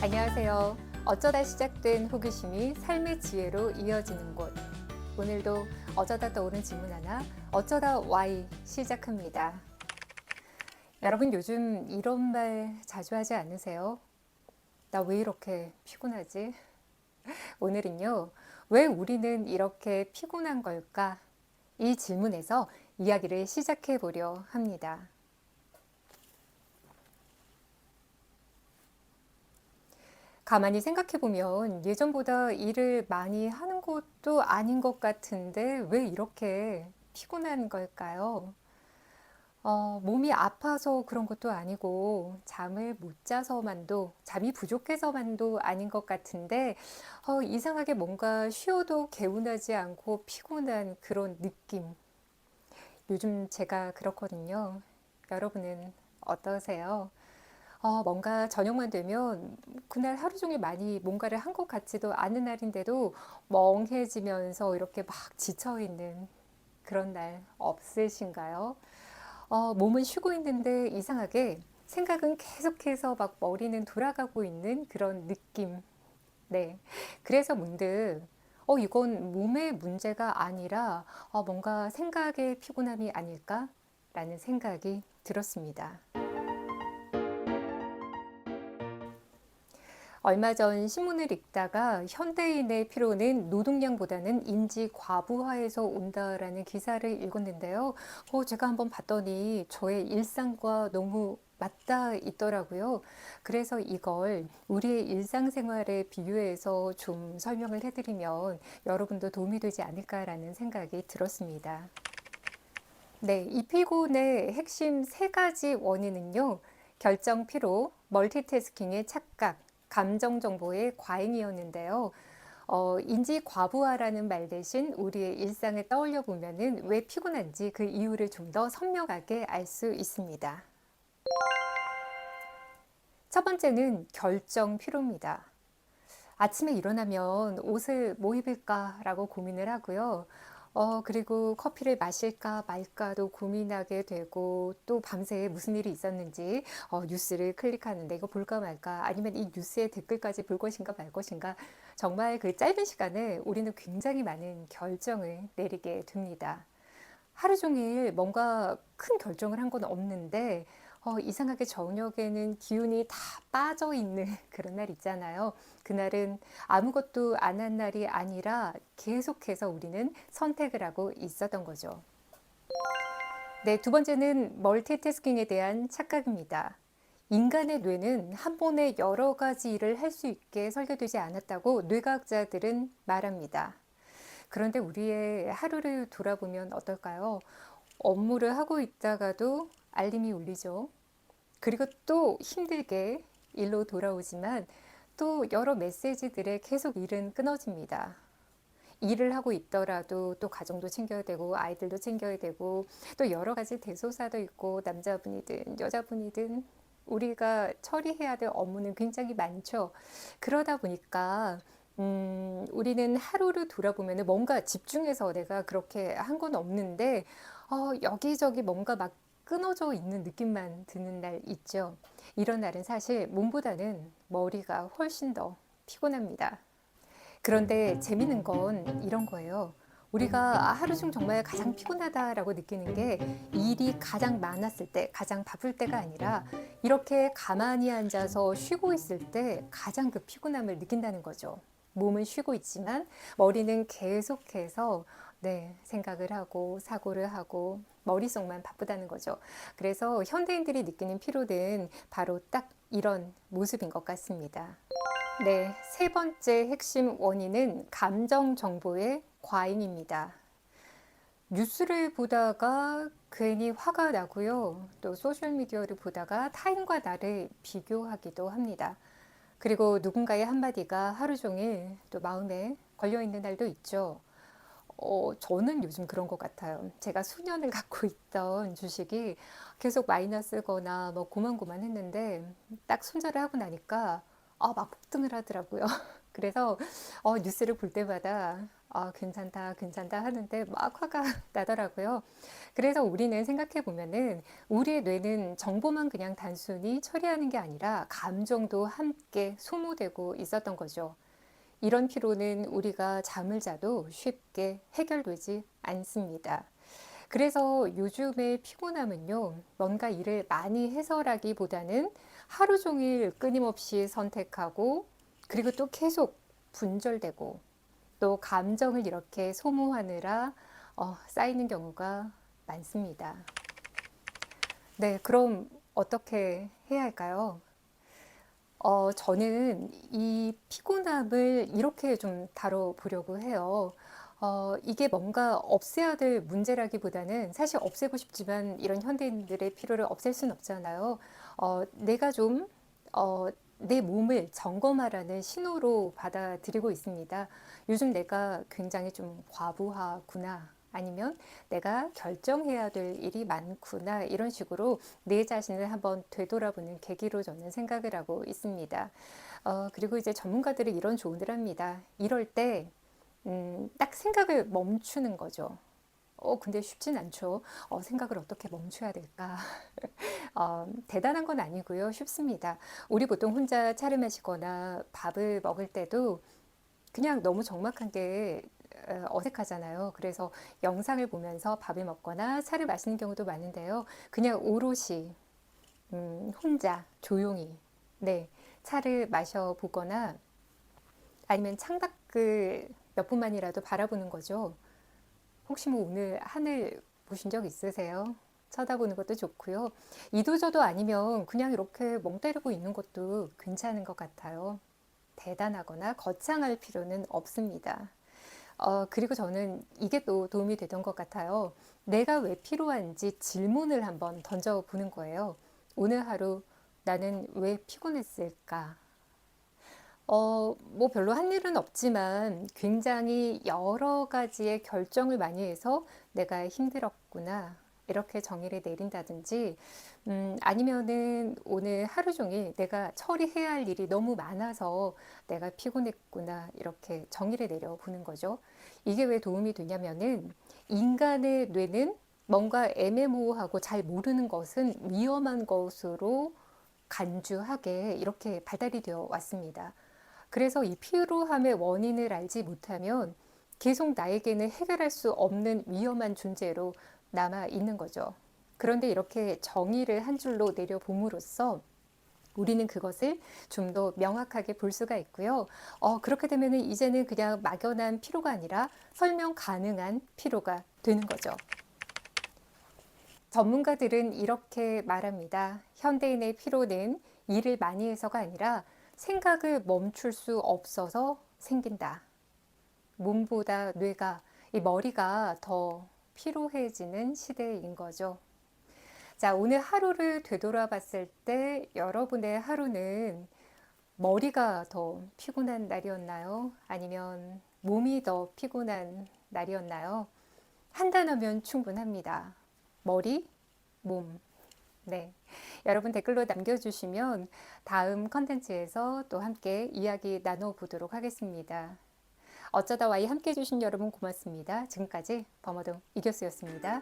안녕하세요. 어쩌다 시작된 호기심이 삶의 지혜로 이어지는 곳. 오늘도 어쩌다 떠오른 질문 하나, 어쩌다 Y 시작합니다. 여러분 요즘 이런 말 자주 하지 않으세요? 나 왜 이렇게 피곤하지? 오늘은요, 왜 우리는 이렇게 피곤한 걸까? 이 질문에서 이야기를 시작해 보려 합니다. 가만히 생각해보면 예전보다 일을 많이 하는 것도 아닌 것 같은데 왜 이렇게 피곤한 걸까요? 몸이 아파서 그런 것도 아니고 잠을 못 자서만도, 잠이 부족해서만도 아닌 것 같은데 이상하게 뭔가 쉬어도 개운하지 않고 피곤한 그런 느낌. 요즘 제가 그렇거든요. 여러분은 어떠세요? 뭔가 저녁만 되면 그날 하루 종일 많이 뭔가를 한 것 같지도 않은 날인데도 멍해지면서 이렇게 막 지쳐있는 그런 날 없으신가요? 몸은 쉬고 있는데 이상하게 생각은 계속해서 막 머리는 돌아가고 있는 그런 느낌. 네. 그래서 문득 이건 몸의 문제가 아니라 뭔가 생각의 피곤함이 아닐까라는 생각이 들었습니다. 얼마 전 신문을 읽다가 현대인의 피로는 노동량보다는 인지 과부하에서 온다라는 기사를 읽었는데요. 제가 한번 봤더니 저의 일상과 너무 맞닿아 있더라고요. 그래서 이걸 우리의 일상생활에 비유해서 좀 설명을 해드리면 여러분도 도움이 되지 않을까라는 생각이 들었습니다. 네, 이 피곤의 핵심 세 가지 원인은요. 결정 피로, 멀티태스킹의 착각, 감정 정보의 과잉이었는데요. 인지 과부하라는 말 대신 우리의 일상을 떠올려 보면은 왜 피곤한지 그 이유를 좀 더 선명하게 알 수 있습니다. 첫 번째는 결정 피로입니다. 아침에 일어나면 옷을 뭐 입을까라고 고민을 하고요. 그리고 커피를 마실까 말까도 고민하게 되고 또 밤새 무슨 일이 있었는지 뉴스를 클릭하는데 이거 볼까 말까 아니면 이 뉴스의 댓글까지 볼 것인가 말 것인가 정말 그 짧은 시간에 우리는 굉장히 많은 결정을 내리게 됩니다. 하루 종일 뭔가 큰 결정을 한 건 없는데 이상하게 저녁에는 기운이 다 빠져 있는 그런 날 있잖아요. 그날은 아무것도 안 한 날이 아니라 계속해서 우리는 선택을 하고 있었던 거죠. 네, 두 번째는 멀티태스킹에 대한 착각입니다. 인간의 뇌는 한 번에 여러 가지 일을 할 수 있게 설계되지 않았다고 뇌과학자들은 말합니다. 그런데 우리의 하루를 돌아보면 어떨까요? 업무를 하고 있다가도 알림이 울리죠. 그리고 또 힘들게 일로 돌아오지만 또 여러 메시지들에 계속 일은 끊어집니다. 일을 하고 있더라도 또 가정도 챙겨야 되고 아이들도 챙겨야 되고 또 여러 가지 대소사도 있고 남자분이든 여자분이든 우리가 처리해야 될 업무는 굉장히 많죠. 그러다 보니까 우리는 하루를 돌아보면 뭔가 집중해서 내가 그렇게 한 건 없는데 여기저기 뭔가 막 끊어져 있는 느낌만 드는 날 있죠. 이런 날은 사실 몸보다는 머리가 훨씬 더 피곤합니다. 그런데 재밌는 건 이런 거예요. 우리가 하루 중 정말 가장 피곤하다라고 느끼는 게 일이 가장 많았을 때, 가장 바쁠 때가 아니라 이렇게 가만히 앉아서 쉬고 있을 때 가장 그 피곤함을 느낀다는 거죠. 몸은 쉬고 있지만 머리는 계속해서 생각을 하고 사고를 하고 머릿속만 바쁘다는 거죠. 그래서 현대인들이 느끼는 피로는 바로 딱 이런 모습인 것 같습니다. 네, 세 번째 핵심 원인은 감정 정보의 과잉입니다. 뉴스를 보다가 괜히 화가 나고요. 또 소셜미디어를 보다가 타인과 나를 비교하기도 합니다. 그리고 누군가의 한마디가 하루 종일 또 마음에 걸려 있는 날도 있죠. 저는 요즘 그런 것 같아요. 제가 수년을 갖고 있던 주식이 계속 마이너스거나 뭐 고만고만 했는데 딱 손절을 하고 나니까 막 폭등을 하더라고요. 그래서 뉴스를 볼 때마다 괜찮다, 괜찮다 하는데 막 화가 나더라고요. 그래서 우리는 생각해 보면은 우리의 뇌는 정보만 그냥 단순히 처리하는 게 아니라 감정도 함께 소모되고 있었던 거죠. 이런 피로는 우리가 잠을 자도 쉽게 해결되지 않습니다. 그래서 요즘의 피곤함은요, 뭔가 일을 많이 해서라기보다는 하루 종일 끊임없이 선택하고, 그리고 또 계속 분절되고, 또 감정을 이렇게 소모하느라 쌓이는 경우가 많습니다. 네, 그럼 어떻게 해야 할까요? 저는 이 피곤함을 이렇게 좀 다뤄보려고 해요. 이게 뭔가 없애야 될 문제라기보다는 사실 없애고 싶지만 이런 현대인들의 피로를 없앨 수는 없잖아요. 내가 좀, 내 몸을 점검하라는 신호로 받아들이고 있습니다. 요즘 내가 굉장히 좀 과부하구나. 아니면 내가 결정해야 될 일이 많구나. 이런 식으로 내 자신을 한번 되돌아보는 계기로 저는 생각을 하고 있습니다. 그리고 이제 전문가들이 이런 조언을 합니다. 이럴 때, 딱 생각을 멈추는 거죠. 근데 쉽진 않죠. 생각을 어떻게 멈춰야 될까? 대단한 건 아니고요. 쉽습니다. 우리 보통 혼자 차를 마시거나 밥을 먹을 때도 그냥 너무 적막한 게 어색하잖아요. 그래서 영상을 보면서 밥을 먹거나 차를 마시는 경우도 많은데요. 그냥 오롯이 혼자 조용히 네, 차를 마셔보거나 아니면 창밖을 몇 분만이라도 바라보는 거죠. 혹시 뭐 오늘 하늘 보신 적 있으세요? 쳐다보는 것도 좋고요. 이도저도 아니면 그냥 이렇게 멍 때리고 있는 것도 괜찮은 것 같아요. 대단하거나 거창할 필요는 없습니다. 그리고 저는 이게 또 도움이 되던 것 같아요. 내가 왜 필요한지 질문을 한번 던져보는 거예요. 오늘 하루 나는 왜 피곤했을까? 뭐 별로 한 일은 없지만 굉장히 여러 가지의 결정을 많이 해서 내가 힘들었구나. 이렇게 정의를 내린다든지, 아니면은 오늘 하루 종일 내가 처리해야 할 일이 너무 많아서 내가 피곤했구나. 이렇게 정의를 내려보는 거죠. 이게 왜 도움이 되냐면은 인간의 뇌는 뭔가 애매모호하고 잘 모르는 것은 위험한 것으로 간주하게 이렇게 발달이 되어 왔습니다. 그래서 이 피로함의 원인을 알지 못하면 계속 나에게는 해결할 수 없는 위험한 존재로 남아 있는 거죠. 그런데 이렇게 정의를 한 줄로 내려봄으로써 우리는 그것을 좀 더 명확하게 볼 수가 있고요. 그렇게 되면 이제는 그냥 막연한 피로가 아니라 설명 가능한 피로가 되는 거죠. 전문가들은 이렇게 말합니다. 현대인의 피로는 일을 많이 해서가 아니라 생각을 멈출 수 없어서 생긴다. 몸보다 뇌가, 이 머리가 더 피로해지는 시대인 거죠. 자, 오늘 하루를 되돌아봤을 때 여러분의 하루는 머리가 더 피곤한 날이었나요? 아니면 몸이 더 피곤한 날이었나요? 한 단어면 충분합니다. 머리, 몸. 네. 여러분 댓글로 남겨주시면 다음 컨텐츠에서 또 함께 이야기 나눠보도록 하겠습니다. 어쩌다 와이 함께 해주신 여러분 고맙습니다. 지금까지 범어동 이교수였습니다.